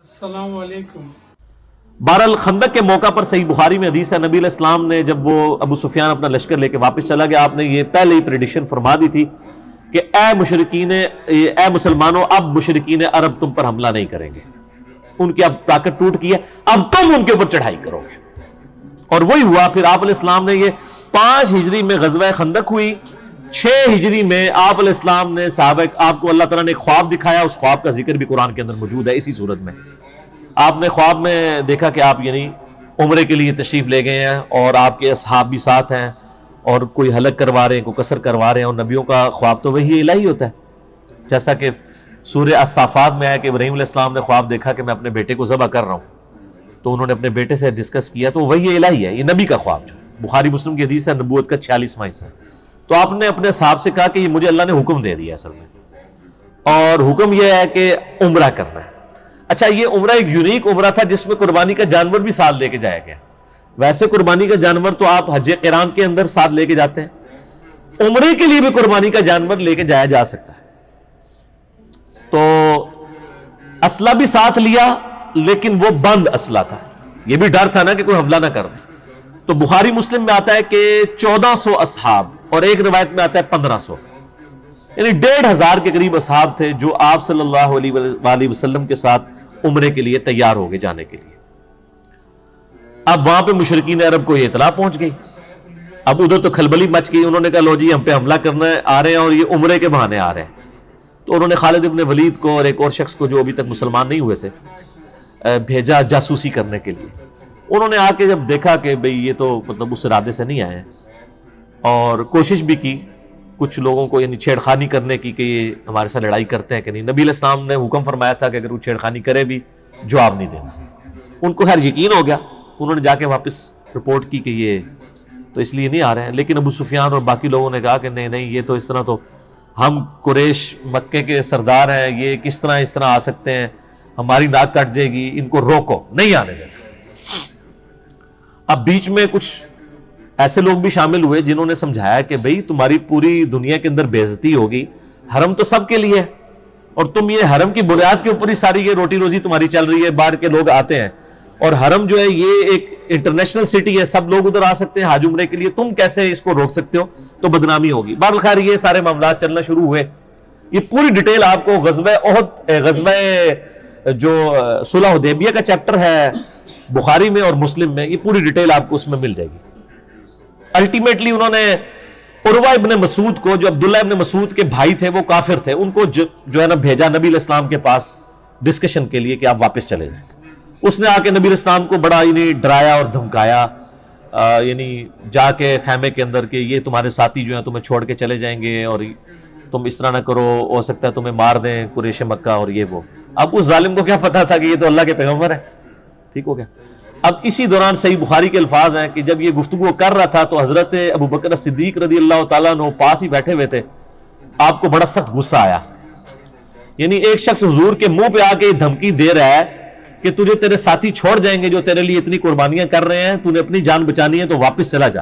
السلام علیکم۔ بہرحال خندق کے موقع پر صحیح بخاری میں حدیث ہے، نبی علیہ السلام نے جب وہ ابو سفیان اپنا لشکر لے کے واپس چلا گیا، آپ نے یہ پہلے ہی پریڈکشن فرما دی تھی کہ اے مسلمانوں، اب مشرکین عرب تم پر حملہ نہیں کریں گے، ان کی اب طاقت ٹوٹ گئی ہے، اب تم ان کے اوپر چڑھائی کرو گے۔ اور وہی ہوا۔ پھر آپ علیہ السلام نے یہ 5 ہجری میں غزوہ خندق ہوئی، 6 ہجری میں آپ علیہ السلام نے صحابہ، آپ کو اللہ تعالیٰ نے ایک خواب دکھایا، اس خواب کا ذکر بھی قرآن کے اندر موجود ہے اسی صورت میں۔ آپ نے خواب میں دیکھا کہ آپ یعنی عمرے کے لیے تشریف لے گئے ہیں اور آپ کے اصحاب بھی ساتھ ہیں، اور کوئی حلق کروا رہے ہیں، کوئی قصر کروا رہے ہیں، اور نبیوں کا خواب تو وہی الہی ہوتا ہے، جیسا کہ سورہ الصافات میں ہے کہ ابراہیم علیہ السلام نے خواب دیکھا کہ میں اپنے بیٹے کو ذبح کر رہا ہوں، تو انہوں نے اپنے بیٹے سے ڈسکس کیا، تو وہی الہی ہے، یہ نبی کا خواب جو بخاری مسلم کی حدیث ہے، نبوت کا 46واں حصہ۔ تو آپ نے اپنے صاحب سے کہا کہ یہ مجھے اللہ نے حکم دے دیا اصل میں، اور حکم یہ ہے کہ عمرہ کرنا ہے۔ اچھا، یہ عمرہ ایک یونیک عمرہ تھا جس میں قربانی کا جانور بھی ساتھ لے کے جایا گیا۔ ویسے قربانی کا جانور تو آپ حج قران کے اندر ساتھ لے کے جاتے ہیں، عمرے کے لیے بھی قربانی کا جانور لے کے جایا جا سکتا ہے۔ تو اسلحہ بھی ساتھ لیا، لیکن وہ بند اسلحہ تھا، یہ بھی ڈر تھا نا کہ کوئی حملہ نہ کر دے۔ تو بخاری مسلم میں آتا ہے کہ 1400 اصحاب، اور ایک روایت میں آتا ہے 1500، یعنی 1500 کے قریب اصحاب تھے جو آپ صلی اللہ علیہ وآلہ وسلم کے ساتھ عمرے کے لیے تیار ہو گئے جانے کے لیے۔ اب وہاں پہ مشرکین عرب کو یہ اطلاع پہنچ گئی، اب ادھر تو کھلبلی مچ گئی، انہوں نے کہا لو جی ہم پہ حملہ کرنا آ رہے ہیں، اور یہ عمرے کے بہانے آ رہے ہیں۔ تو انہوں نے خالد ابن ولید کو اور ایک اور شخص کو جو ابھی تک مسلمان نہیں ہوئے تھے بھیجا جاسوسی کرنے کے لیے۔ انہوں نے آ کے جب دیکھا کہ بھئی یہ تو مطلب اس ارادے سے نہیں آئے ہیں، اور کوشش بھی کی کچھ لوگوں کو یعنی چھیڑخانی کرنے کی کہ یہ ہمارے ساتھ لڑائی کرتے ہیں کہ نہیں۔ نبی علیہ السلام نے حکم فرمایا تھا کہ اگر وہ چھیڑخانی کرے بھی جواب نہیں دینا۔ ان کو خیر یقین ہو گیا، انہوں نے جا کے واپس رپورٹ کی کہ یہ تو اس لیے نہیں آ رہے ہیں۔ لیکن ابو سفیان اور باقی لوگوں نے کہا کہ نہیں یہ تو اس طرح تو ہم قریش مکے کے سردار ہیں، یہ کس طرح اس طرح آ سکتے ہیں، ہماری ناک کٹ جائے گی، ان کو روکو، نہیں آنے دینا۔ اب بیچ میں کچھ ایسے لوگ بھی شامل ہوئے جنہوں نے سمجھایا کہ بھئی تمہاری پوری دنیا کے اندر بے عزتی ہوگی، حرم تو سب کے لیے ہے، اور تم یہ حرم کی بنیاد کے اوپر ہی ساری یہ روٹی روزی تمہاری چل رہی ہے، باہر کے لوگ آتے ہیں، اور حرم جو ہے یہ ایک انٹرنیشنل سٹی ہے، سب لوگ ادھر آ سکتے ہیں حج عمرے کے لیے، تم کیسے اس کو روک سکتے ہو، تو بدنامی ہوگی۔ بہرحال خیر یہ سارے معاملات چلنا شروع ہوئے۔ یہ پوری ڈیٹیل آپ کو غزوہ جو صلح حدیبیہ کا چیپٹر ہے بخاری میں اور مسلم میں، یہ پوری ڈیٹیل آپ کو اس میں مل جائے گی۔ الٹیمیٹلی انہوں نے عروہ ابن مسعود کو، جو عبداللہ ابن مسعود کے بھائی تھے، وہ کافر تھے، ان کو جو ہے نا بھیجا نبی علیہ السلام کے پاس ڈسکشن کے لیے کہ آپ واپس چلے جائیں۔ اس نے آ کے نبی علیہ السلام کو بڑا یعنی ڈرایا اور دھمکایا، یعنی جا کے خیمے کے اندر کہ یہ تمہارے ساتھی جو ہیں تمہیں چھوڑ کے چلے جائیں گے، اور تم اس طرح نہ کرو، ہو سکتا ہے تمہیں مار دیں قریش مکہ، اور یہ وہ۔ اب اس ظالم کو کیا پتا تھا کہ یہ تو اللہ کے پیغمبر ہے، ٹھیک ہو گیا۔ اب اسی دوران صحیح بخاری کے الفاظ ہیں کہ جب یہ گفتگو کر رہا تھا تو حضرت ابو بکر صدیق رضی اللہ تعالیٰ عنہ پاس ہی بیٹھے ہوئے تھے۔ آپ کو بڑا سخت غصہ آیا، یعنی ایک شخص حضور کے منہ پہ آ کے دھمکی دے رہا ہے کہ تجھے تیرے ساتھی چھوڑ جائیں گے جو تیرے لیے اتنی قربانیاں کر رہے ہیں، تو نے اپنی جان بچانی ہے تو واپس چلا جا۔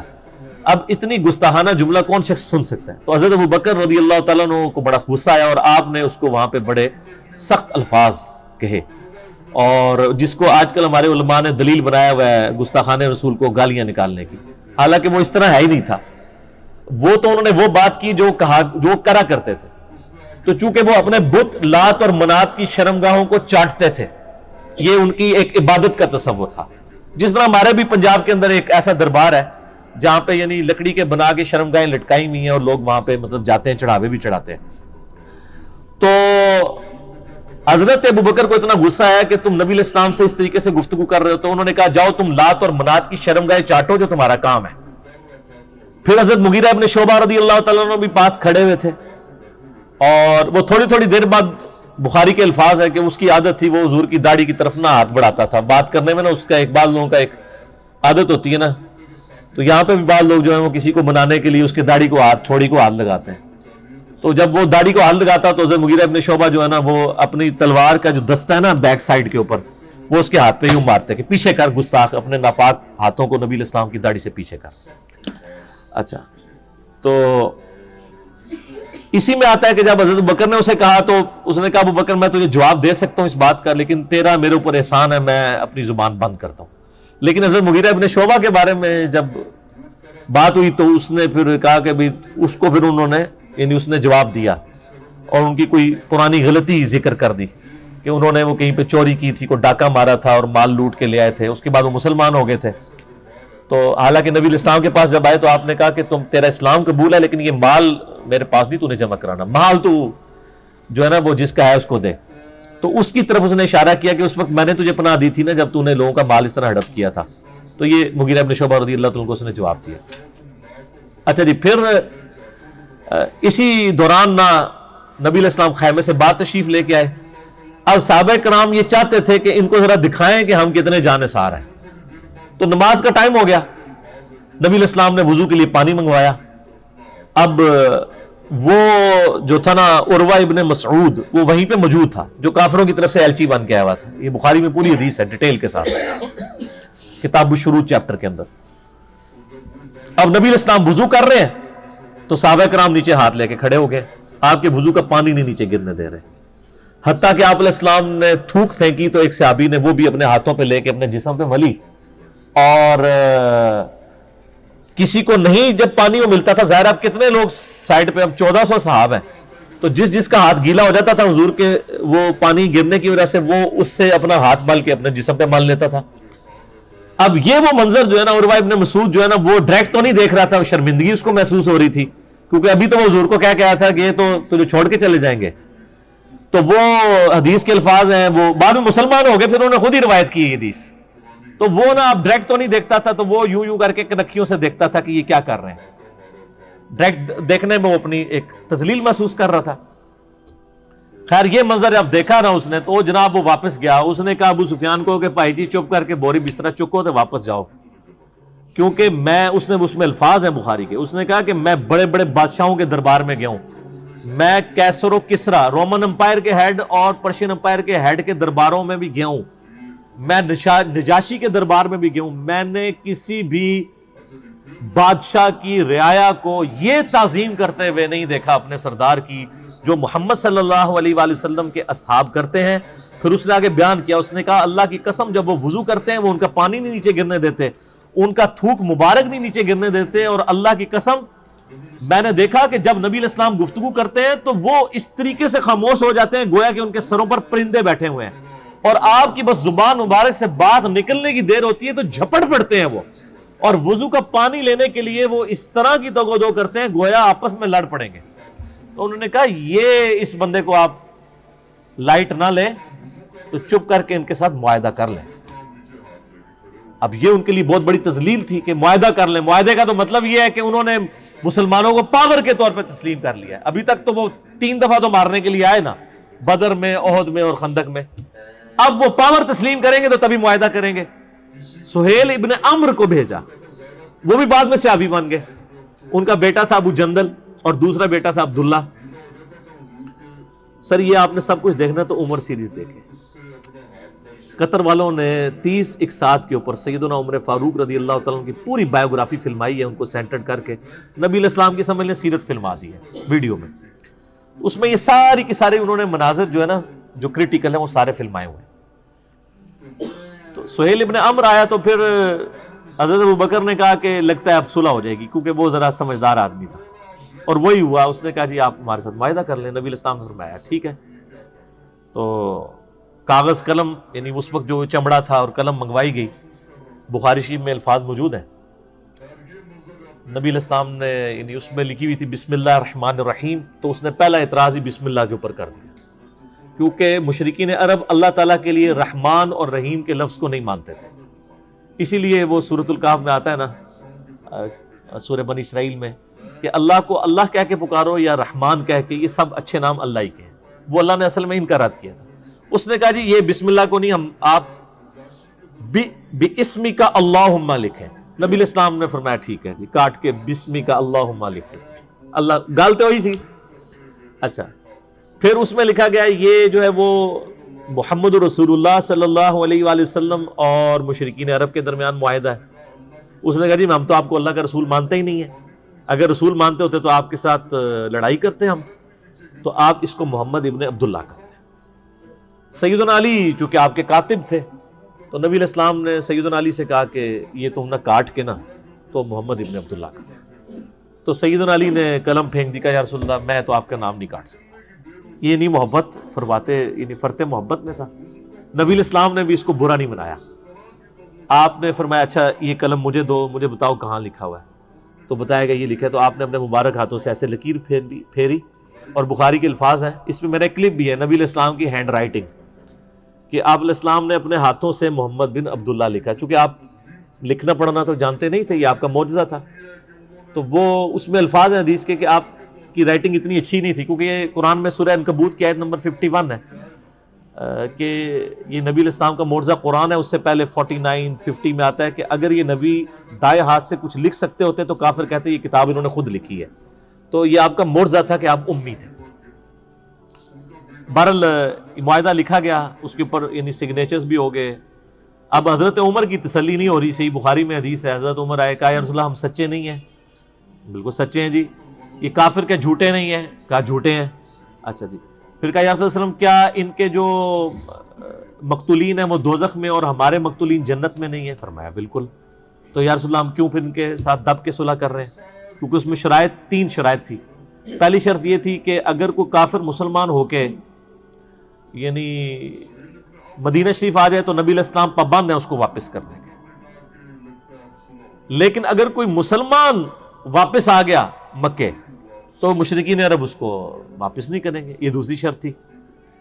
اب اتنی گستاخانہ جملہ کون شخص سن سکتا ہے؟ تو حضرت ابو بکر رضی اللہ تعالیٰ عنہ کو بڑا غصہ آیا، اور آپ نے اس کو وہاں پہ بڑے سخت الفاظ کہے، اور جس کو آج کل ہمارے علماء نے دلیل بنایا ہوا ہے گستاخانِ رسول کو گالیاں نکالنے کی، حالانکہ وہ اس طرح ہے ہی نہیں تھا۔ وہ تو انہوں نے وہ بات کی جو کرا کرتے تھے، تو چونکہ وہ اپنے بت لات اور منات کی شرمگاہوں کو چاٹتے تھے، یہ ان کی ایک عبادت کا تصور تھا۔ جس طرح ہمارے بھی پنجاب کے اندر ایک ایسا دربار ہے جہاں پہ یعنی لکڑی کے بنا کے شرمگاہیں لٹکائی ہوئی ہیں، اور لوگ وہاں پہ مطلب جاتے ہیں، چڑھاوے بھی چڑھاتے ہیں۔ تو حضرت ابو بکر کو اتنا غصہ ہے کہ تم نبی علیہ السلام سے اس طریقے سے گفتگو کر رہے ہو، تو انہوں نے کہا جاؤ تم لات اور منات کی شرمگاہیں چاٹو، جو تمہارا کام ہے۔ پھر حضرت مغیرہ ابن شعبہ رضی اللہ تعالیٰ عنہ بھی پاس کھڑے ہوئے تھے، اور وہ تھوڑی تھوڑی دیر بعد، بخاری کے الفاظ ہے کہ اس کی عادت تھی وہ حضور کی داڑھی کی طرف نہ ہاتھ بڑھاتا تھا بات کرنے میں نا، اس کا ایک بعض لوگوں کا ایک عادت ہوتی ہے نا، تو یہاں پہ بھی بعض لوگ جو ہیں وہ کسی کو منانے کے لیے اس کے داڑھی کو تھوڑی کو ہاتھ لگاتے ہیں۔ تو جب وہ داڑھی کو ہاتھ لگاتا تو حضرت مغیرہ ابن شعبہ جو ہے نا، وہ اپنی تلوار کا جو دستہ ہے نا بیک سائڈ کے اوپر، وہ اس کے ہاتھ پہ یوں مارتے کہ پیچھے کر گستاخ، اپنے ناپاک ہاتھوں کو نبی علیہ السلام کی داڑھی سے پیچھے کر۔ اچھا، تو اسی میں آتا ہے کہ جب حضرت بکر نے اسے کہا تو اس نے کہا ابو بکر میں تجھے جواب دے سکتا ہوں اس بات کا، لیکن تیرا میرے اوپر احسان ہے، میں اپنی زبان بند کرتا ہوں. لیکن حضرت مغیرہ ابن شعبہ کے بارے میں جب بات ہوئی تو اس نے پھر کہا کہ بھی اس کو پھر انہوں نے یعنی اس نے جواب دیا اور ان کی کوئی پرانی غلطی ذکر کر دی کہ انہوں نے وہ کہیں پہ چوری کی تھی، کوئی ڈاکہ مارا تھا اور مال لوٹ کے لے آئے تھے. اس کے بعد وہ مسلمان ہو گئے تھے. تو حالانکہ نبی الاسلام کے پاس جب آئے تو آپ نے کہا کہ تیرا اسلام قبول ہے، لیکن یہ مال میرے پاس نہیں، تو نے جمع کرانا، مال تو جو ہے نا وہ جس کا ہے اس کو دے. تو اس کی طرف اس نے اشارہ کیا کہ اس وقت میں نے تجھے پناہ دی تھی نا جب تو نے لوگوں کا مال اس طرح ہڑپ کیا تھا. تو یہ مغیرہ ابن شعبہ رضی اللہ عنہ کو اس نے جواب دیا. اچھا جی، پھر اسی دوران نہ نبی علیہ السلام خیمے سے باہر تشریف لے کے آئے. اب صحابہ کرام یہ چاہتے تھے کہ ان کو ذرا دکھائیں کہ ہم کتنے جانثار ہیں. تو نماز کا ٹائم ہو گیا، نبی علیہ السلام نے وضو کے لیے پانی منگوایا. اب وہ جو تھا نا عروہ ابن مسعود وہ وہیں پہ موجود تھا، جو کافروں کی طرف سے ایلچی بن کے آیا ہوا تھا. یہ بخاری میں پوری حدیث ہے ڈیٹیل کے ساتھ، کتاب الشروع چیپٹر کے اندر. اب نبی علیہ السلام وضو کر رہے ہیں تو صحابہ کرام نیچے ہاتھ لے کے کھڑے ہو گئے. آپ کے وضو کا پانی نہیں نیچے گرنے دے رہے، حتیٰ کہ آپ علیہ السلام نے تھوک پھینکی تو ایک صحابی نے وہ بھی اپنے ہاتھوں پہ لے کے اپنے جسم پہ ملی. اور کسی کو نہیں جب پانی وہ ملتا تھا، ظاہر آپ کتنے لوگ سائڈ پہ، اب 1400 صحاب ہیں، تو جس کا ہاتھ گیلا ہو جاتا تھا حضور کے وہ پانی گرنے کی وجہ سے وہ اس سے اپنا ہاتھ مل کے اپنے جسم پہ مل لیتا تھا. اب یہ وہ منظر جو ہے نا عروہ ابن مسعود جو ہے نا وہ ڈائریکٹ تو نہیں دیکھ رہا تھا، شرمندگی اس کو محسوس ہو رہی تھی کیونکہ ابھی تو وہ حضور کو کہہ کے آیا تھا کہ یہ تو تجھے چھوڑ کے چلے جائیں گے. تو وہ حدیث کے الفاظ ہیں، وہ بعد میں مسلمان ہو گئے، پھر انہوں نے خود ہی روایت کی یہ حدیث. تو وہ نا اب ڈائریکٹ تو نہیں دیکھتا تھا، تو وہ یوں کر کے کنکھیوں سے دیکھتا تھا کہ یہ کیا کر رہے ہیں. ڈائریکٹ دیکھنے میں وہ اپنی ایک تذلیل محسوس کر رہا تھا. خیر یہ منظر جب دیکھا نا اس نے تو جناب وہ واپس گیا. اس نے کہا ابو سفیان کو کہ بھائی جی چپ کر کے بوری بسترا چکو تو واپس جاؤ، کیونکہ اس میں الفاظ ہیں بخاری کے. اس نے کہا کہ میں بڑے بڑے بادشاہوں کے دربار میں گیا ہوں، میں کیسر و کسرا رومن امپائر کے ہیڈ اور پرشین امپائر کے ہیڈ کے درباروں میں بھی گیا ہوں، میں نجاشی کے دربار میں بھی گیا ہوں. میں نے کسی بھی بادشاہ کی رعایا کو یہ تعظیم کرتے ہوئے نہیں دیکھا اپنے سردار کی جو محمد صلی اللہ علیہ وآلہ وسلم کے اصحاب کرتے ہیں. پھر اس نے آگے بیان کیا، اس نے کہا اللہ کی قسم جب وہ وضو کرتے ہیں وہ ان کا پانی نہیں نیچے گرنے دیتے، ان کا تھوک مبارک نہیں نیچے گرنے دیتے. اور اللہ کی قسم میں نے دیکھا کہ جب نبی علیہ السلام گفتگو کرتے ہیں تو وہ اس طریقے سے خاموش ہو جاتے ہیں گویا کہ ان کے سروں پر پرندے بیٹھے ہوئے ہیں، اور آپ کی بس زبان مبارک سے بات نکلنے کی دیر ہوتی ہے تو جھپٹ پڑتے ہیں وہ، اور وضو کا پانی لینے کے لیے وہ اس طرح کی دو کرتے ہیں گویا آپس میں لڑ پڑیں گے. تو انہوں نے کہا یہ اس بندے کو آپ لائٹ نہ لیں تو چپ کر کے ان کے ساتھ معاہدہ کر لیں. اب یہ ان کے لیے بہت بڑی تذلیل تھی کہ معاہدہ کر لیں. معاہدے کا تو مطلب یہ ہے کہ انہوں نے مسلمانوں کو پاور کے طور پہ تسلیم کر لیا. ابھی تک تو وہ 3 دفعہ تو مارنے کے لیے آئے نا، بدر میں، احد میں اور خندق میں. اب وہ پاور تسلیم کریں گے تو تبھی معاہدہ کریں گے. سہیل ابن عمرو کو بھیجا، وہ بھی بعد میں صحابی بن گئے. ان کا بیٹا تھا ابو جندل اور دوسرا بیٹا تھا عبداللہ. سر یہ آپ نے سب کچھ دیکھنا تو عمر سیریز دیکھیں. قطر والوں نے 30 اقساط کے اوپر سیدنا عمر فاروق رضی اللہ تعالیٰ عنہ کی پوری بایوگرافی فلمائی ہے، ان کو سینٹر کر کے نبی علیہ السلام کی سمجھ لیں سیرت فلما دی ہے ویڈیو میں. اس میں یہ ساری کی ساری انہوں نے مناظر جو ہے نا جو کریٹیکل ہیں وہ سارے فلمائے ہوئے ہیں. تو سہیل ابن عمرو آیا تو پھر حضرت ابو بکر نے کہا کہ لگتا ہے اب صلح ہو جائے گی، کیونکہ وہ ذرا سمجھدار آدمی تھا. اور وہی ہوا. اس نے کہا جی آپ ہمارے ساتھ معاہدہ کر لیں. نبی علیہ السلام نے فرمایا ٹھیک ہے. تو کاغذ قلم یعنی اس وقت جو چمڑا تھا اور قلم منگوائی گئی. بخاری شریف میں الفاظ موجود ہیں. نبی علیہ السلام نے یعنی اس میں لکھی ہوئی تھی بسم اللہ الرحمن الرحیم، تو اس نے پہلا اعتراض ہی بسم اللہ کے اوپر کر دیا، کیونکہ مشرکین عرب اللہ تعالیٰ کے لیے رحمان اور رحیم کے لفظ کو نہیں مانتے تھے. اسی لیے وہ سورۃ الکہف میں آتا ہے نا سورہ بنی اسرائیل میں کہ اللہ کو اللہ کہہ کے پکارو یا رحمان کہہ کے، یہ سب اچھے نام اللہ ہی کے ہیں. وہ اللہ نے اصل میں ان کا رد کیا تھا. اس نے کہا جی یہ بسم اللہ کو نہیں، ہم آپ بِاسْمِكَ اللہم لکھیں. نبی علیہ السلام نے فرمایا ٹھیک ہے جی، کاٹ کے بِاسْمِكَ اللہم لکھ دیتے. اللہ گالتے ہوئی سی. اچھا پھر اس میں لکھا گیا یہ جو ہے وہ محمد رسول اللہ صلی اللہ علیہ وآلہ وسلم اور مشرکین عرب کے درمیان معاہدہ ہے. اس نے کہا جی ہم تو آپ کو اللہ کا رسول مانتے ہی نہیں ہیں، اگر رسول مانتے ہوتے تو آپ کے ساتھ لڑائی کرتے ہم. تو آپ اس کو محمد ابن عبداللہ کرتے ہیں۔ سیدنا علی چونکہ آپ کے کاتب تھے تو نبی علیہ السلام نے سیدنا علی سے کہا کہ یہ تم نہ کاٹ کے نا تو محمد ابن عبداللہ کرتے ہیں۔ تو سیدنا علی نے قلم پھینک دی، کہا یا رسول اللہ میں تو آپ کا نام نہیں کاٹ سکتا۔ یہ نہیں محبت فرماتے، یعنی فرتے محبت میں تھا۔ نبی علیہ السلام نے بھی اس کو برا نہیں منایا۔ آپ نے فرمایا اچھا یہ قلم مجھے دو، مجھے بتاؤ کہاں لکھا ہوا ہے، تو بتایا گیا یہ لکھا ہے۔ تو آپ نے اپنے مبارک ہاتھوں سے ایسے لکیر پھیری، اور بخاری کے الفاظ ہیں، اس میں میرا کلپ بھی ہے نبی علیہ السلام کی ہینڈ رائٹنگ، کہ آپ علیہ السلام نے اپنے ہاتھوں سے محمد بن عبداللہ لکھا۔ چونکہ آپ لکھنا پڑھنا تو جانتے نہیں تھے، یہ آپ کا معجزہ تھا، تو وہ اس میں الفاظ ہیں حدیث کے کہ آپ کی رائٹنگ اتنی اچھی نہیں تھی، کیونکہ یہ قرآن میں سورہ عنکبوت کی آیت نمبر 51 ہے کہ یہ نبی علیہ السلام کا معجزہ قرآن ہے۔ اس سے پہلے 49 50 میں آتا ہے کہ اگر یہ نبی دائیں ہاتھ سے کچھ لکھ سکتے ہوتے تو کافر کہتے یہ کتاب انہوں نے خود لکھی ہے۔ تو یہ آپ کا معجزہ تھا کہ آپ امی تھے۔ بہرحال معاہدہ لکھا گیا، اس کے اوپر یعنی سگنیچرز بھی ہو گئے۔ اب حضرت عمر کی تسلی نہیں ہو رہی، صحیح بخاری میں حدیث ہے، حضرت عمر آئے، کہا یا رسول اللہ ہم سچے نہیں ہیں؟ بالکل سچے ہیں جی۔ یہ کافر کے جھوٹے نہیں ہیں؟ کہا جھوٹے ہیں۔ اچھا جی۔ پھر کہا یا رسول اللہ کیا ان کے جو مقتولین ہیں وہ دوزخ میں اور ہمارے مقتولین جنت میں نہیں ہیں؟ فرمایا بالکل۔ تو یا رسول اللہ ہم کیوں پھر ان کے ساتھ دب کے صلح کر رہے ہیں؟ کیونکہ اس میں شرائط 3 شرائط تھی۔ پہلی شرط یہ تھی کہ اگر کوئی کافر مسلمان ہو کے یعنی مدینہ شریف آ جائے تو نبی علیہ السلام پابند ہیں اس کو واپس کرنے کے، لیکن اگر کوئی مسلمان واپس آ گیا مکے تو مشرکین عرب اس کو واپس نہیں کریں گے، یہ دوسری شرط تھی۔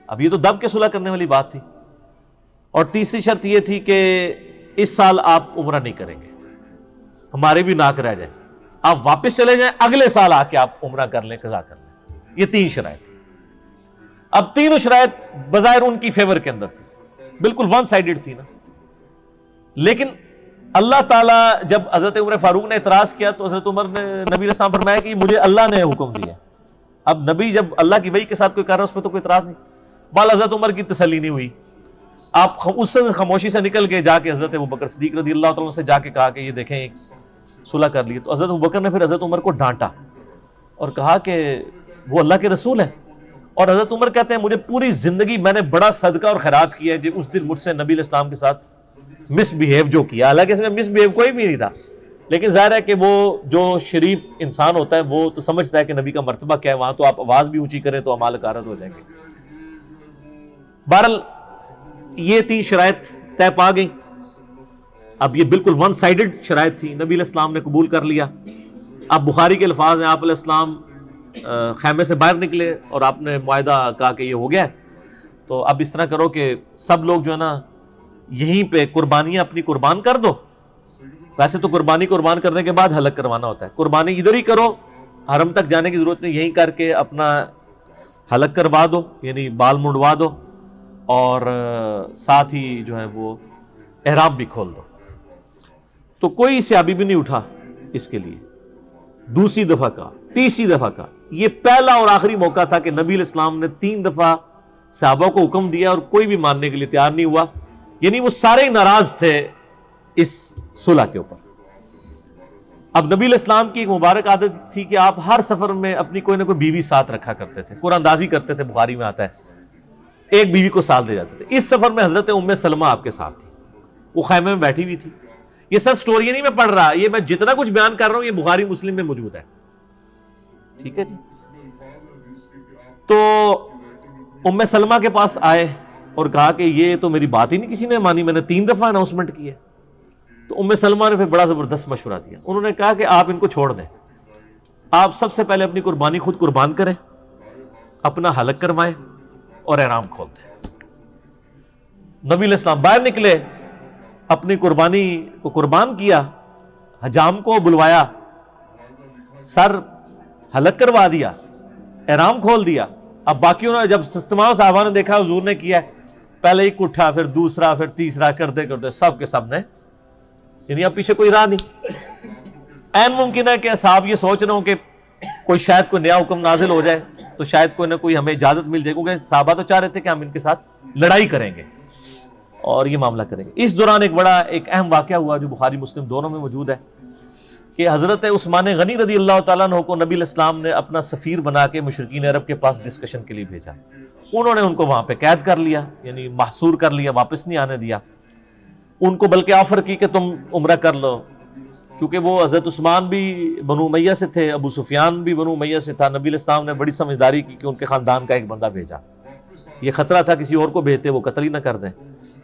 اب یہ تو دب کے صلح کرنے والی بات تھی۔ اور تیسری شرط یہ تھی کہ اس سال آپ عمرہ نہیں کریں گے، ہمارے بھی ناک رہ جائے، آپ واپس چلے جائیں، اگلے سال آ کے آپ عمرہ کر لیں، قضا کر لیں۔ یہ 3 شرائط تھی۔ اب تینوں شرائط بظاہر ان کی فیور کے اندر تھی، بالکل ون سائیڈڈ تھی نا، لیکن اللہ تعالیٰ جب حضرت عمر فاروق نے اعتراض کیا تو حضرت عمر نے نبی علیہ السلام فرمایا کہ مجھے اللہ نے حکم دیا۔ اب نبی جب اللہ کی وحی کے ساتھ کوئی کر رہا ہے اس پہ تو کوئی اعتراض نہیں۔ بال حضرت عمر کی تسلی نہیں ہوئی، آپ اس سے خاموشی سے نکل کے جا کے حضرت ابوبکر صدیق رضی اللہ تعالیٰ سے جا کے کہا کہ یہ دیکھیں ایک صلح کر لی۔ تو حضرت ابوبکر نے پھر حضرت عمر کو ڈانٹا اور کہا کہ وہ اللہ کے رسول ہے، اور حضرت عمر کہتے ہیں مجھے پوری زندگی میں نے بڑا صدقہ اور خیرات کیا ہے کہ اس دن مجھ سے نبی علیہ السلام کے ساتھ مس بیہیو جو کیا، حالانکہ اس میں مس بیہیو کوئی بھی نہیں تھا، لیکن ظاہر ہے کہ وہ جو شریف انسان ہوتا ہے وہ تو سمجھتا ہے کہ نبی کا مرتبہ کیا ہے، وہاں تو آپ آواز بھی اونچی کریں تو اعمال غارت ہو جائیں گے۔ بہرحال یہ 3 شرائط طے پا گئی۔ اب یہ بالکل ون سائیڈڈ شرائط تھی، نبی علیہ السلام نے قبول کر لیا۔ اب بخاری کے الفاظ ہیں، آپ علیہ السلام خیمے سے باہر نکلے اور آپ نے معاہدہ کہا کہ یہ ہو گیا ہے، تو اب اس طرح کرو کہ سب لوگ جو ہے نا یہیں پہ قربانیاں اپنی قربان کر دو۔ ویسے تو قربانی قربان کرنے کے بعد حلق کروانا ہوتا ہے، قربانی ادھر ہی کرو، حرم تک جانے کی ضرورت نہیں، یہیں کر کے اپنا حلق کروا دو، یعنی بال منڈوا دو، اور ساتھ ہی جو ہے وہ احرام بھی کھول دو۔ تو کوئی صحابی بھی نہیں اٹھا اس کے لیے، دوسری دفعہ کا، تیسری دفعہ کا۔ یہ پہلا اور آخری موقع تھا کہ نبی علیہ السلام نے 3 دفعہ صحابہ کو حکم دیا اور کوئی بھی ماننے کے لیے تیار نہیں ہوا، یعنی وہ سارے ناراض تھے اس صلح کے اوپر۔ اب نبی علیہ السلام کی ایک مبارک عادت تھی کہ آپ ہر سفر میں اپنی کوئی نہ کوئی بیوی ساتھ رکھا کرتے تھے، قرآن اندازی کرتے تھے، بخاری میں آتا ہے ایک بیوی کو ساتھ دے جاتے تھے۔ اس سفر میں حضرت ام سلمہ آپ کے ساتھ تھی، وہ خیمے میں بیٹھی ہوئی تھی۔ یہ سب سٹوری نہیں میں پڑھ رہا، یہ میں جتنا کچھ بیان کر رہا ہوں یہ بخاری مسلم میں موجود ہے، ٹھیک ہے جی۔ تو ام سلمہ کے پاس آئے اور کہا کہ یہ تو میری بات ہی نہیں کسی نے مانی، میں نے 3 دفعہ اناؤنسمنٹ کی ہے۔ تو ام سلمہ نے پھر بڑا زبردست مشورہ دیا، انہوں نے کہا کہ آپ ان کو چھوڑ دیں، آپ سب سے پہلے اپنی قربانی خود قربان کریں، اپنا حلق کروائیں اور احرام کھول دیں۔ نبی علیہ السلام باہر نکلے، اپنی قربانی کو قربان کیا، حجام کو بلوایا، سر حلق کروا دیا، احرام کھول دیا۔ اب باقیوں نے جب تمام صحابہ نے دیکھا حضور نے کیا ہے، پہلے ایک اٹھا، پھر دوسرا، پھر تیسرا، کرتے کرتے سب کے سب نے، یعنی اب پیچھے کوئی راہ نہیں۔ این ممکن ہے کہ صاحب یہ سوچ رہے ہوں کہ کوئی شاید کوئی نیا حکم نازل ہو جائے تو شاید کوئی نہ کوئی ہمیں اجازت مل جائے، کیونکہ صحابہ تو چاہ رہے تھے کہ ہم ان کے ساتھ لڑائی کریں گے اور یہ معاملہ کریں گے۔ اس دوران ایک اہم واقعہ ہوا جو بخاری مسلم دونوں میں موجود ہے کہ حضرت عثمان غنی رضی اللہ تعالیٰ عنہ کو نبی الاسلام نے اپنا سفیر بنا کے مشرکین عرب کے پاس ڈسکشن کے لیے بھیجا. انہوں نے ان کو وہاں پہ قید کر لیا، یعنی محصور کر لیا، واپس نہیں آنے دیا. ان کو بلکہ آفر کی کہ تم عمرہ کر لو، چونکہ وہ حضرت عثمان بھی بنو امیہ سے تھے، ابو سفیان بھی بنو امیہ سے تھا. نبی الاسلام نے بڑی سمجھداری کی کہ ان کے خاندان کا ایک بندہ بھیجا. یہ خطرہ تھا کسی اور کو بھیجتے وہ قتل ہی نہ کر دیں،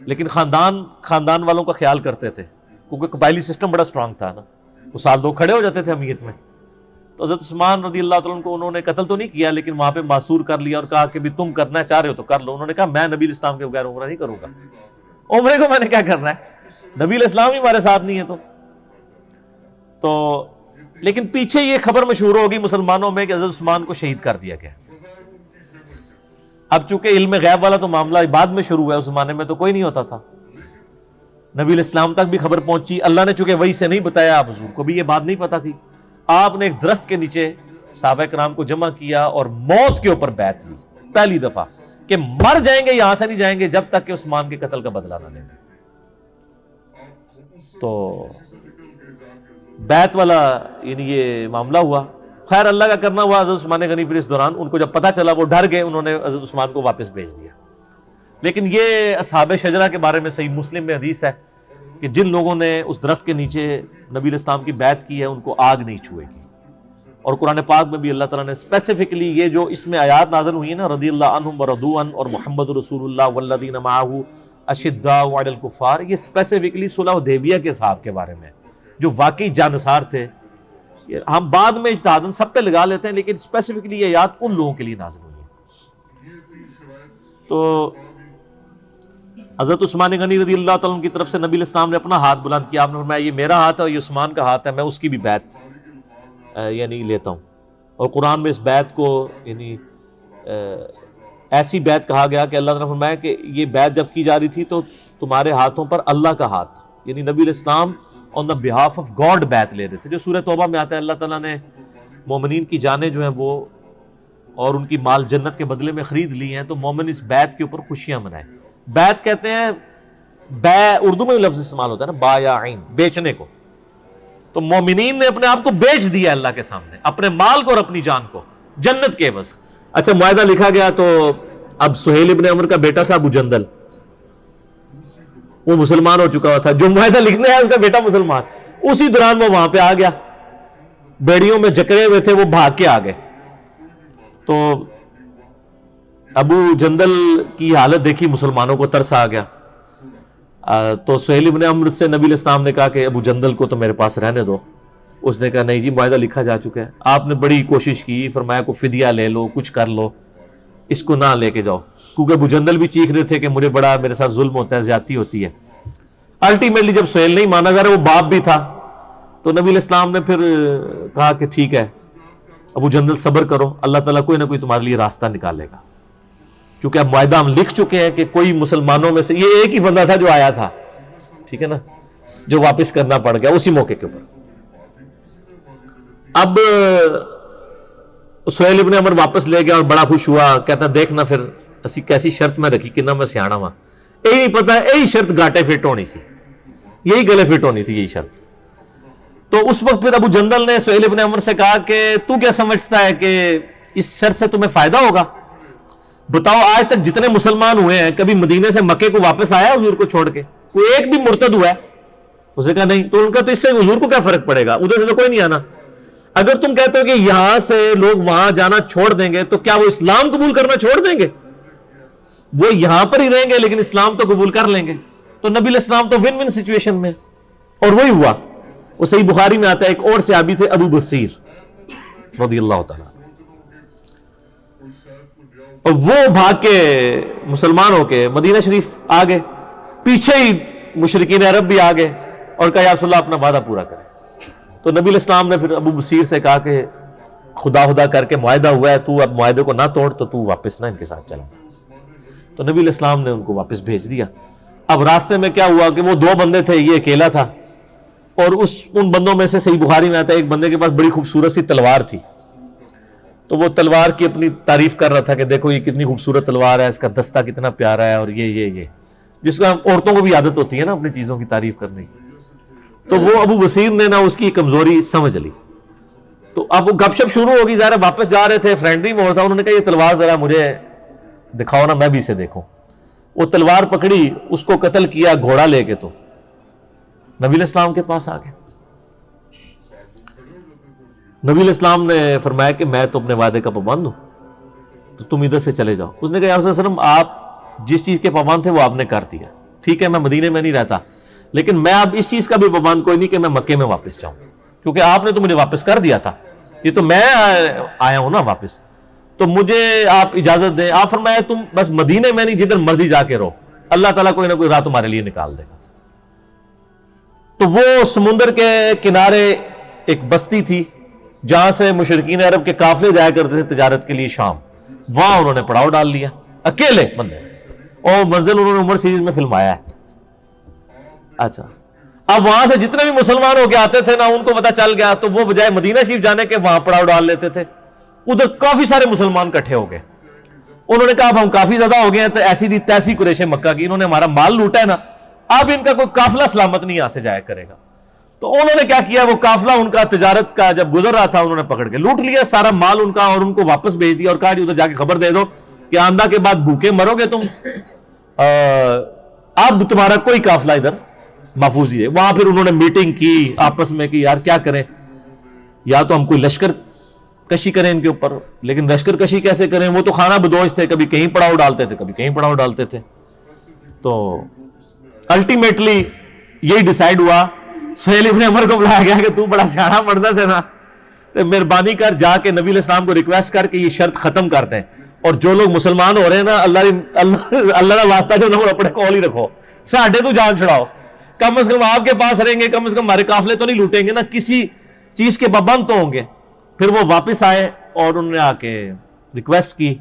لیکن خاندان والوں کا خیال کرتے تھے کیونکہ قبائلی سسٹم بڑا سٹرانگ تھا نا، وہ سال 2 کھڑے ہو جاتے تھے امیت میں. تو حضرت عثمان رضی اللہ تعالیٰ عنہ کو انہوں نے قتل تو نہیں کیا، لیکن وہاں پہ معصور کر لیا اور کہا کہ بھی تم کرنا چاہ رہے ہو تو کر لو. انہوں نے کہا میں نبی الاسلام کے بغیر عمرہ نہیں کروں گا، عمرے کو میں نے کیا کرنا ہے، نبی الاسلام ہی ہمارے ساتھ نہیں ہے. تو لیکن پیچھے یہ خبر مشہور ہوگی مسلمانوں میں کہ حضرت عثمان کو شہید کر دیا گیا. اب چونکہ علم غیب والا تو معاملہ بعد میں شروع ہوا ہے، اس زمانے میں تو کوئی نہیں ہوتا تھا. نبی الاسلام تک بھی خبر پہنچی، اللہ نے چونکہ وحی سے نہیں بتایا، آپ حضور کو بھی یہ بات نہیں پتا تھی. آپ نے ایک درخت کے نیچے صحابہ کرام کو جمع کیا اور موت کے اوپر بیعت لی پہلی دفعہ کہ مر جائیں گے، یہاں سے نہیں جائیں گے جب تک کہ عثمان کے قتل کا بدلہ نہ لیں. تو بیعت والا یعنی یہ معاملہ ہوا. خیر اللہ کا کرنا ہوا. حضرت عثمان غنی پھر اس دوران ان کو جب پتہ چلا وہ ڈر گئے، انہوں نے حضرت عثمان کو واپس بھیج دیا. لیکن یہ اصحاب شجرہ کے بارے میں صحیح مسلم میں حدیث ہے کہ جن لوگوں نے اس درخت کے نیچے نبی الاسلام کی بیعت کی ہے ان کو آگ نہیں چھوئے گی. اور قرآن پاک میں بھی اللہ تعالیٰ نے اسپیسیفکلی یہ جو اس میں آیات نازل ہوئی ہیں نا، رضی اللہ عنہم ورضوا عنہ اور محمد رسول اللہ والذین معہ اشداء علی الکفار، یہ اسپیسیفکلی صلح حدیبیہ کے صحاب کے بارے میں جو واقعی جانثار تھے. ہم بعد میں اجتہاداً سب پہ لگا لیتے ہیں، لیکن اسپیسیفکلی یہ آیات ان لوگوں کے لیے نازل ہوئی ہیں. تو حضرت عثمان غنی رضی اللہ تعالیٰ عنہ کی طرف سے نبی الاسلام نے اپنا ہاتھ بلند کیا. آپ نے فرمایا یہ میرا ہاتھ ہے اور یہ عثمان کا ہاتھ ہے، میں اس کی بھی بیعت یعنی لیتا ہوں. اور قرآن میں اس بیعت کو یعنی ایسی بیعت کہا گیا کہ اللہ تعالیٰ نے فرمایا کہ یہ بیعت جب کی جا رہی تھی تو تمہارے ہاتھوں پر اللہ کا ہاتھ، یعنی نبی الاسلام on the behalf of God بیعت لے رہے تھے. جو سورہ توبہ میں آتا ہے اللہ تعالیٰ نے مومنین کی جانیں جو ہیں وہ اور ان کی مال جنت کے بدلے میں خرید لی ہیں، تو مومن اس بیعت کے اوپر خوشیاں منائیں. بیعت کہتے ہیں، بے اردو میں لفظ استعمال ہوتا ہے نا، با یا عین، بیچنے کو. تو مومنین نے اپنے آپ کو بیچ دیا اللہ کے سامنے، اپنے مال کو اور اپنی جان کو جنت کے عوض. اچھا معاہدہ لکھا گیا تو اب سہیل ابن عمر کا بیٹا تھا ابو جندل، وہ مسلمان ہو چکا ہوا تھا. جو معاہدہ لکھنے ہے اس کا بیٹا مسلمان، اسی دوران وہ وہاں پہ آ گیا، بیڑیوں میں جکڑے ہوئے تھے، وہ بھاگ کے آ گئے. تو ابو جندل کی حالت دیکھی مسلمانوں کو ترس آ گیا. تو سہیل ابن عمر سے نبی الاسلام نے کہا کہ ابو جندل کو تو میرے پاس رہنے دو. اس نے کہا نہیں جی معاہدہ لکھا جا چکا ہے. آپ نے بڑی کوشش کی، فرمایا کو فدیہ لے لو، کچھ کر لو، اس کو نہ لے کے جاؤ. کیونکہ ابو جندل بھی چیخ رہے تھے کہ مجھے بڑا میرے ساتھ ظلم ہوتا ہے، زیادتی ہوتی ہے. الٹیمیٹلی جب سہیل نہیں مانا جا رہا، وہ باپ بھی تھا، تو نبی الاسلام نے پھر کہا کہ ٹھیک ہے ابو جندل صبر کرو، اللہ تعالیٰ کوئی نہ کوئی تمہارے لیے راستہ نکالے گا. چونکہ اب معاہدہ ہم لکھ چکے ہیں کہ کوئی مسلمانوں میں سے، یہ ایک ہی بندہ تھا جو آیا تھا، ٹھیک ہے نا، جو واپس کرنا پڑ گیا اسی موقع کے اوپر. اب سہیل ابن عمر واپس لے گیا اور بڑا خوش ہوا، کہتا دیکھنا پھر اسی کیسی شرط میں رکھی کہ نہ میں سیاڑا ہوا، یہی نہیں پتا یہی شرط گاٹے فٹ ہونی سی، یہی گلے فٹ ہونی تھی، یہی شرط. تو اس وقت پھر ابو جندل نے سہیل ابن عمر سے کہا کہ تو کیا سمجھتا ہے کہ اس شرط سے تمہیں فائدہ ہوگا؟ بتاؤ آج تک جتنے مسلمان ہوئے ہیں کبھی مدینے سے مکے کو واپس آیا حضور کو چھوڑ کے؟ کوئی ایک بھی مرتد ہوا ہے؟ اسے کہا نہیں. تو ان کا تو اس سے حضور کو کیا فرق پڑے گا، ادھر سے تو کوئی نہیں آنا. اگر تم کہتے ہو کہ یہاں سے لوگ وہاں جانا چھوڑ دیں گے تو کیا وہ اسلام قبول کرنا چھوڑ دیں گے؟ وہ یہاں پر ہی رہیں گے لیکن اسلام تو قبول کر لیں گے. تو نبی الاسلام تو ون ون سچویشن میں، اور وہی ہوا. وہ صحیح بخاری میں آتا ہے ایک اور صحابی تھے ابو بصیر رضی اللہ تعالیٰ، اور وہ بھاگ کے مسلمان ہو کے مدینہ شریف آ گئے. پیچھے ہی مشرکین عرب بھی آ گئے اور کہا یا رسول اللہ اپنا وعدہ پورا کرے. تو نبی الاسلام نے پھر ابو بصیر سے کہا کہ خدا کر کے معاہدہ ہوا ہے، تو اب معاہدے کو نہ توڑ، تو تو واپس نہ ان کے ساتھ چلا. تو نبی الاسلام نے ان کو واپس بھیج دیا. اب راستے میں کیا ہوا کہ وہ 2 بندے تھے، یہ اکیلا تھا، اور ان بندوں میں سے صحیح بخاری میں آتا ہے ایک بندے کے پاس بڑی خوبصورت سی تلوار تھی. تو وہ تلوار کی اپنی تعریف کر رہا تھا کہ دیکھو یہ کتنی خوبصورت تلوار ہے، اس کا دستہ کتنا پیارا ہے، اور یہ جس کو عورتوں کو بھی عادت ہوتی ہے نا اپنی چیزوں کی تعریف کرنے کی. تو وہ ابو بصیر نے نا اس کی کمزوری سمجھ لی. تو اب وہ گپ شپ شروع ہوگی, ظاہر واپس جا رہے تھے, فرینڈلی ماحول تھا. انہوں نے کہا یہ تلوار ذرا مجھے دکھاؤ نا, میں بھی اسے دیکھوں. وہ تلوار پکڑی, اس کو قتل کیا گھوڑا لے کے. تو نبی علیہ السلام کے پاس آ گئے. نبی علیہ السلام نے فرمایا کہ میں تو اپنے وعدے کا پابند ہوں, تو تم ادھر سے چلے جاؤ. اس نے کہا یا رسول اللہ علیہ وسلم, آپ جس چیز کے پابند تھے وہ آپ نے کر دیا, ٹھیک ہے میں مدینے میں نہیں رہتا, لیکن میں اب اس چیز کا بھی پابند کوئی نہیں کہ میں مکے میں واپس جاؤں, کیونکہ آپ نے تو مجھے واپس کر دیا تھا, یہ تو میں آیا ہوں نا واپس, تو مجھے آپ اجازت دیں. آپ فرمایا تم بس مدینے میں نہیں, جدھر مرضی جا کے رہو, اللہ تعالیٰ کوئی نہ کوئی راہ تمہارے لیے نکال دے گا. تو وہ سمندر کے کنارے ایک بستی تھی جہاں سے مشرکین عرب کے قافلے جایا کرتے تھے تجارت کے لیے شام, وہاں انہوں نے پڑاؤ ڈال لیا اکیلے بندے, اور منزل انہوں نے عمر سیریز میں فلمایا ہے. اچھا, اب وہاں سے جتنے بھی مسلمان ہو کے آتے تھے نا, ان کو پتا چل گیا, تو وہ بجائے مدینہ شریف جانے کے وہاں پڑاؤ ڈال لیتے تھے. ادھر کافی سارے مسلمان اکٹھے ہو گئے. انہوں نے کہا اب ہم کافی زیادہ ہو گئے ہیں, تو ایسی دی تیسی قریش مکہ کی, انہوں نے ہمارا مال لوٹا ہے نا, اب ان کا کوئی قافلہ سلامت نہیں یہاں سے جایا کرے گا. تو انہوں نے کیا کیا, وہ قافلہ ان کا تجارت کا جب گزر رہا تھا, انہوں نے پکڑ کے لوٹ لیا سارا مال ان کا, اور ان کو واپس بھیج دیا, اور کہا جی ادھر جا کے خبر دے دو کہ آندہ کے بعد بھوکے مرو گے تم, اب تمہارا کوئی قافلہ ادھر محفوظ نہیں ہے. وہاں پھر انہوں نے میٹنگ کی آپس میں کہ یار کیا کریں, یا تو ہم کوئی لشکر کشی کریں ان کے اوپر, لیکن لشکر کشی کیسے کریں, وہ تو خانہ بدوش تھے, کبھی کہیں پڑاؤ ڈالتے تھے کبھی کہیں پڑاؤ ڈالتے تھے. تو الٹیمیٹلی یہی ڈیسائیڈ ہوا, سہیل ابن عمر کو بلایا گیا کہ تو بڑا سیاح مردہ سے نا, تو مہربانی کر جا کے نبی علیہ السلام کو ریکویسٹ کر کے یہ شرط ختم کر دیں, اور جو لوگ مسلمان ہو رہے ہیں نا, اللہ کا واسطہ جو نہ اپنے کول ہی رکھو, ساڈے تو جان چھڑاؤ, کم از کم آپ کے پاس رہیں گے, کم از کم ہمارے قافلے تو نہیں لوٹیں گے نا, کسی چیز کے پابند تو ہوں گے. پھر وہ واپس آئے اور انہوں نے آ کے ریکویسٹ کی,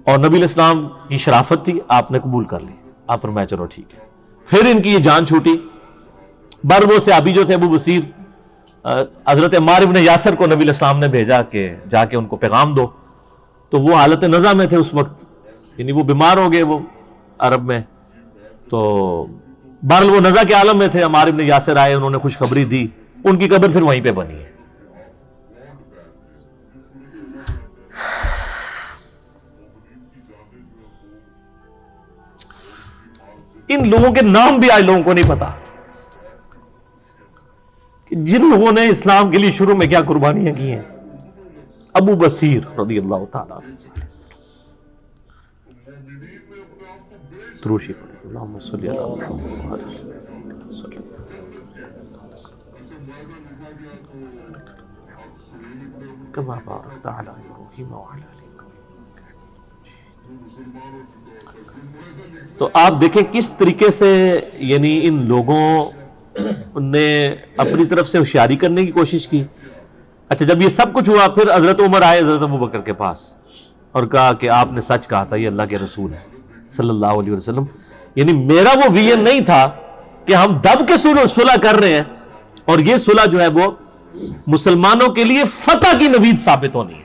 اور نبی علیہ السلام کی شرافت تھی, آپ نے قبول کر لی. آپ فرمایا چلو ٹھیک ہے. پھر ان کی یہ جان چھوٹی. بر وہ صحابی جو تھے ابو بصیر, حضرت عمار ابن یاسر کو نبی علیہ السلام نے بھیجا کہ جا کے ان کو پیغام دو. تو وہ حالت نزع میں تھے اس وقت, یعنی وہ بیمار ہو گئے وہ عرب میں. تو بہرحال وہ نزع کے عالم میں تھے. عمار ابن یاسر آئے, انہوں نے خوشخبری دی, ان کی قبر پھر وہیں پہ بنی ہے. ان لوگوں کے نام بھی آج لوگوں کو نہیں پتا, کہ جن لوگوں نے اسلام کے لیے شروع میں کیا قربانیاں کی ہیں. ابو بصیر رضی اللہ تعالیٰ دروشی پڑھیں, اللہم صلی علی محمد صلی اللہ. کما بارکت علی ابراہیم وعلی آل ابراہیم. تو آپ دیکھیں کس طریقے سے یعنی ان لوگوں نے اپنی طرف سے ہوشیاری کرنے کی کوشش کی. اچھا, جب یہ سب کچھ ہوا, پھر حضرت عمر آئے حضرت ابوبکر کے پاس اور کہا کہ آپ نے سچ کہا تھا, یہ اللہ کے رسول ہے صلی اللہ علیہ وسلم. یعنی میرا وہ ویژن نہیں تھا کہ ہم دب کے صلح کر رہے ہیں, اور یہ صلح جو ہے وہ مسلمانوں کے لیے فتح کی نوید ثابت ہونی ہے.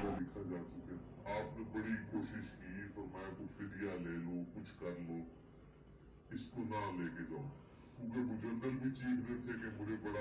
آپ نے بڑی کوشش کی, فرمایا کو فدیہ لے لو, کچھ کر لو, اس کو نہ لے کے جاؤ, کیونکہ ابو جندل بھی چیخ رہے تھے کہ مجھے بڑا